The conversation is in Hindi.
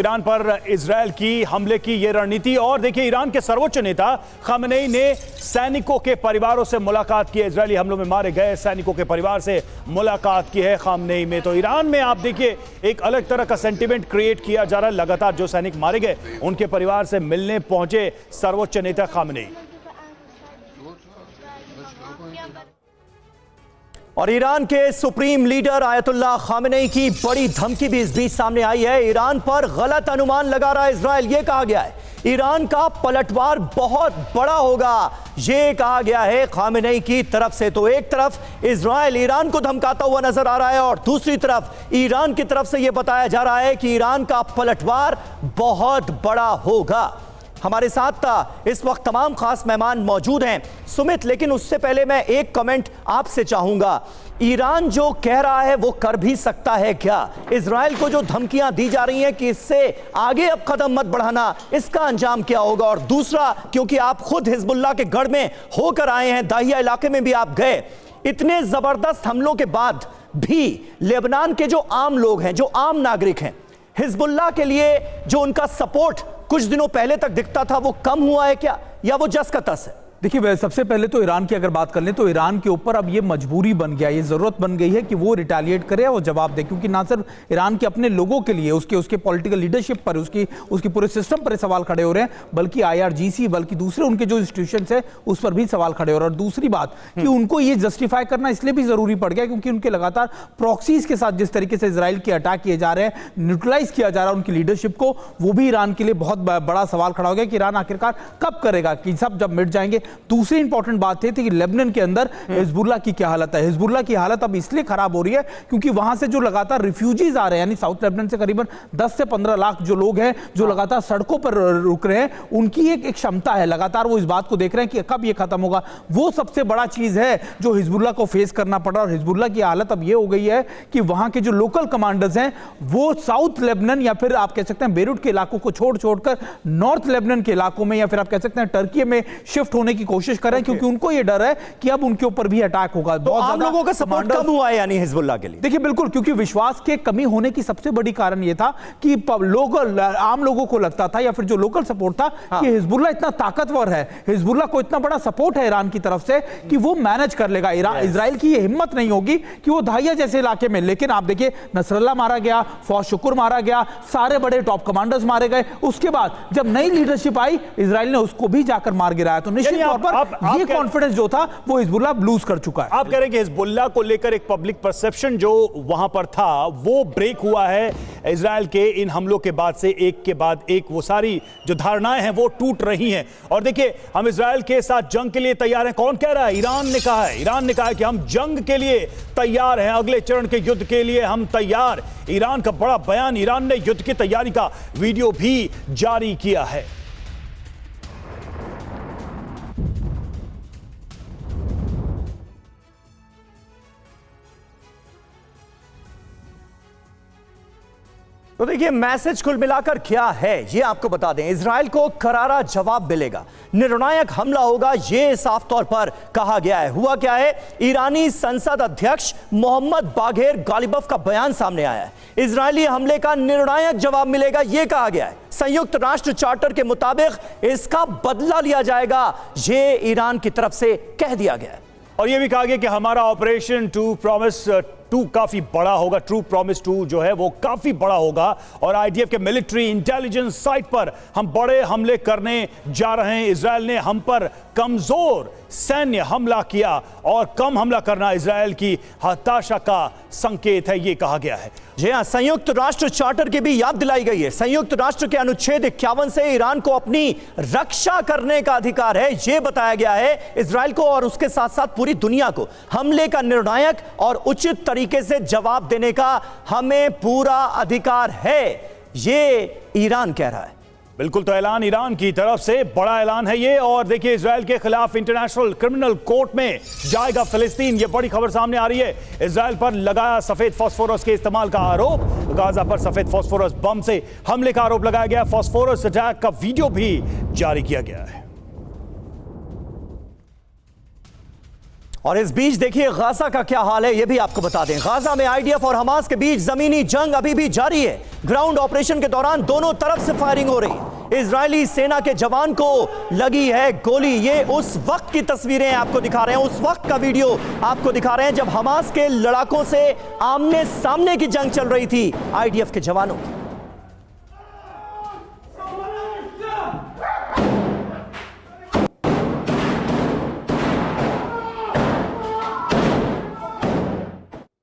ईरान पर इजरायल की हमले की यह रणनीति। और देखिए, ईरान के सर्वोच्च नेता खामेनेई ने सैनिकों के परिवारों से मुलाकात की है। इजरायली हमलों में मारे गए सैनिकों के परिवार से मुलाकात की है खामेनेई में। तो ईरान में आप देखिए एक अलग तरह का सेंटिमेंट क्रिएट किया जा रहा है। लगातार जो सैनिक मारे गए उनके परिवार से मिलने पहुंचे सर्वोच्च नेता खामेनेई। और ईरान के सुप्रीम लीडर आयतुल्लाह खामेनेई की बड़ी धमकी भी इस बीच सामने आई है। ईरान पर गलत अनुमान लगा रहा है इजरायल। यह कहा गया है ईरान का पलटवार बहुत बड़ा होगा, यह कहा गया है खामेनेई की तरफ से। तो एक तरफ इजरायल ईरान को धमकाता हुआ नजर आ रहा है और दूसरी तरफ ईरान की तरफ से यह बताया जा रहा है कि ईरान का पलटवार बहुत बड़ा होगा। हमारे साथ इस वक्त तमाम खास मेहमान मौजूद हैं सुमित, लेकिन उससे पहले मैं एक कमेंट आपसे चाहूंगा। ईरान जो कह रहा है वो कर भी सकता है क्या? इजरायल को जो धमकियां दी जा रही हैं कि इससे आगे अब कदम मत बढ़ाना, इसका अंजाम क्या होगा? और दूसरा, क्योंकि आप खुद हिजबुल्लाह के गढ़ में होकर आए हैं, दाहिया इलाके में भी आप गए, इतने जबरदस्त हमलों के बाद भी लेबनान के जो आम लोग हैं, जो आम नागरिक हैं, हिजबुल्लाह के लिए जो उनका सपोर्ट कुछ दिनों पहले तक दिखता था वो कम हुआ है क्या, या वो जस का तस है? देखिए, सबसे पहले तो ईरान की अगर बात कर लें तो ईरान के ऊपर अब ये मजबूरी बन गया, ये ज़रूरत बन गई है कि वो रिटेलिएट करे और जवाब दे। क्योंकि ना सिर्फ ईरान के अपने लोगों के लिए, उसके पॉलिटिकल लीडरशिप पर, उसकी पूरे सिस्टम पर सवाल खड़े हो रहे हैं, बल्कि IRGC, बल्कि दूसरे उनके जो इंस्टीट्यूशंस हैं उस पर भी सवाल खड़े हो रहे हैं। और दूसरी बात कि उनको ये जस्टिफाई करना इसलिए भी ज़रूरी पड़ गया क्योंकि उनके लगातार प्रॉक्सीज के साथ जिस तरीके से इसराइल के अटैक किए जा रहे हैं, न्यूट्रलाइज किया जा रहा है उनकी लीडरशिप को, वो भी ईरान के लिए बहुत बड़ा सवाल खड़ा हो गया कि ईरान आखिरकार कब करेगा, कि सब जब मिट जाएंगे। दूसरी इंपॉर्टेंट बात थी कि लेबनान के अंदर हिजबुल्लाह की क्या हालत है। हिजबुल्लाह की हालत अब इसलिए खराब हो रही है क्योंकि वहां से जो लगातार रिफ्यूजीज आ रहे हैं, यानी साउथ लेबनान से करीबन 10 से 15 लाख जो लोग हैं जो लगातार सड़कों पर रुक रहे हैं, उनकी एक क्षमता है, लगातार वो इस बात को देख रहे हैं कि कब ये खत्म होगा। वो सबसे बड़ा चीज है जो हिजबुल्लाह को फेस करना पड़ रहा है। और हिजबुल्लाह की हालत अब ये हो गई है कि वहां के जो लोकल कमांडर्स हैं वो साउथ लेबनान या फिर आप कह सकते हैं बेरूट के इलाकों को छोड़कर नॉर्थ लेबनान के इलाकों में या फिर आप कह सकते हैं टर्की में शिफ्ट होने की कोशिश कर रहे हैं, क्योंकि उनको यह डर है कि अब उनके ऊपर भी अटैक होगा। तो आम लोगों का सपोर्ट कम हुआ है यानी हिजबुल्लाह के लिए? देखिए, बिल्कुल, क्योंकि विश्वास के कमी होने की सबसे बड़ी कारण यह था कि आम लोगों को लगता था या फिर जो लोकल सपोर्ट था कि हिजबुल्लाह इतना ताकतवर है, हिजबुल्लाह को इतना बड़ा सपोर्ट है ईरान की तरफ से कि वो मैनेज कर लेगा। इजराइल की यह हिम्मत नहीं होगी कि वो दाहिया जैसे इलाके में, लेकिन आप देखिए नसरल्लाह मारा गया, फौज शुक्र मारा गया, सारे बड़े टॉप कमांडर्स मारे गए। उसके बाद जब नई लीडरशिप आई, इजराइल ने उसको भी जाकर मार गिराया। तो निश्चित तौर पर ये कॉन्फिडेंस जो था वो हिजबुल्लाह लूज कर चुका है। आप कह रहे हैं कि हिजबुल्लाह को लेकर एक पब्लिक परसेप्शन जो वहां पर था वो ब्रेक हुआ है इजराइल के इन हमलों के बाद से, एक के बाद एक वो सारी जो धारणाएं हैं वो टूट रही हैं। और देखिए, हम इजराइल के साथ जंग के लिए तैयार हैं। कौन कह रहा है? ईरान ने कहा है। ईरान ने कहा है कि हम जंग के लिए तैयार हैं, अगले चरण के युद्ध के लिए हम तैयार। ईरान का बड़ा बयान, ईरान ने युद्ध की तैयारी का वीडियो भी जारी किया है। तो देखिए, मैसेज कुल मिलाकर क्या है ये आपको बता दें। इजराइल को करारा जवाब मिलेगा, निर्णायक हमला होगा, ये साफ तौर पर कहा गया है। हुआ क्या है, ईरानी संसद अध्यक्ष मोहम्मद बाघेर गालिबफ का बयान सामने आया है। इजरायली हमले का निर्णायक जवाब मिलेगा, यह कहा गया है। संयुक्त राष्ट्र चार्टर के मुताबिक इसका बदला लिया जाएगा, ये ईरान की तरफ से कह दिया गया है। और यह भी कहा गया कि हमारा ऑपरेशन ट्रू प्रॉमिस 2 काफी बड़ा होगा। ट्रू प्रॉमिस 2 जो है वो काफी बड़ा होगा और IDF के मिलिट्री इंटेलिजेंस साइट पर हम बड़े हमले करने जा रहे हैं। इजरायल ने हम पर कमजोर सैन्य हमला किया और कम हमला करना इजरायल की हताशा का संकेत है, ये कहा गया है। जी हां, संयुक्त राष्ट्र चार्टर की भी याद दिलाई गई है। संयुक्त राष्ट्र के अनुच्छेद 51 से ईरान को अपनी रक्षा करने का अधिकार है, यह बताया गया है। इजरायल को और उसके साथ साथ पूरी दुनिया को हमले का निर्णायक और उचित तरीके से जवाब देने का हमें पूरा अधिकार है, ये ईरान कह रहा है। बिल्कुल, तो ऐलान ईरान की तरफ से बड़ा ऐलान है ये। और देखिए, इजरायल के खिलाफ इंटरनेशनल क्रिमिनल कोर्ट में जाएगा फिलिस्तीन, ये बड़ी खबर सामने आ रही है। इजरायल पर लगाया सफेद फास्फोरस के इस्तेमाल का आरोप, गाजा पर सफेद फास्फोरस बम से हमले का आरोप लगाया गया। फास्फोरस अटैक का वीडियो भी जारी किया गया है। और इस बीच देखिए गाजा का क्या हाल है, यह भी आपको बता दें। गाजा में आईडीएफ और हमास के बीच जमीनी जंग अभी भी जारी है। ग्राउंड ऑपरेशन के दौरान दोनों तरफ से फायरिंग हो रही है। इजरायली सेना के जवान को लगी है गोली। ये उस वक्त की तस्वीरें आपको दिखा रहे हैं, उस वक्त का वीडियो आपको दिखा रहे हैं जब हमास के लड़ाकों से आमने सामने की जंग चल रही थी आईडीएफ के जवानों की।